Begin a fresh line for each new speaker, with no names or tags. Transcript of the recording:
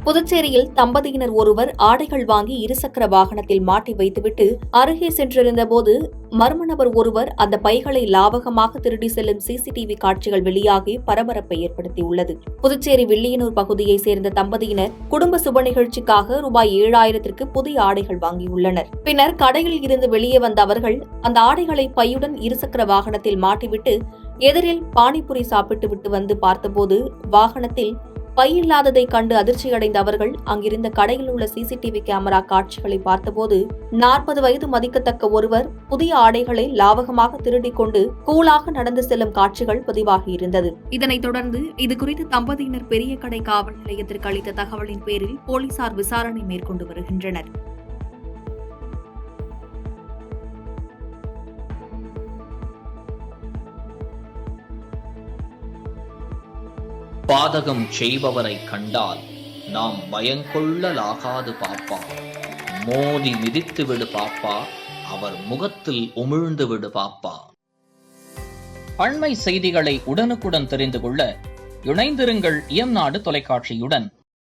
புதுச்சேரியில் தம்பதியினர் ஒருவர் ஆடைகள் வாங்கி இருசக்கர வாகனத்தில் மாட்டி வைத்துவிட்டு அருகே சென்றிருந்தபோது மர்ம நபர் ஒருவர் அந்த பைகளை லாபகமாக திருடி செல்லும் சிசிடிவி காட்சிகள் வெளியாகி பரபரப்பை ஏற்படுத்தியுள்ளது. புதுச்சேரி வில்லியனூர் பகுதியைச் சேர்ந்த தம்பதியினர் குடும்ப சுப நிகழ்ச்சிக்காக ரூபாய் 7,000க்கு புதிய ஆடைகள் வாங்கியுள்ளனர். பின்னர் கடையில் இருந்து வெளியே வந்த அவர்கள் அந்த ஆடைகளை பையுடன் இருசக்கர வாகனத்தில் மாட்டிவிட்டு எதிரில் பானிபுரி சாப்பிட்டுவிட்டு வந்து பார்த்தபோது வாகனத்தில் பை இல்லாததை கண்டு அதிர்ச்சியடைந்த அவர்கள் அங்கிருந்த கடையில் உள்ள சிசிடிவி கேமரா காட்சிகளை பார்த்தபோது 40 வயது மதிக்கத்தக்க ஒருவர் புதிய ஆடைகளை லாவகமாக திருடிக் கொண்டு கூலாக நடந்து செல்லும் காட்சிகள் பதிவாகியிருந்தது. இதனைத் தொடர்ந்து இதுகுறித்து தம்பதியினர் பெரிய கடை காவல் நிலையத்திற்கு அளித்த தகவலின் பேரில் போலீசார் விசாரணை மேற்கொண்டு வருகின்றனர்.
பாதகம் செய்பவரை கண்டால் நாம் பயங்கொள்ளலாகாது பாப்பா. மோதி மிதித்து விடு பாப்பா, அவர் முகத்தில் உமிழ்ந்து விடு பாப்பா. அண்மை செய்திகளை உடனுக்குடன் தெரிந்து கொள்ள இணைந்திருங்கள் இயம்நாடு தொலைக்காட்சியுடன்.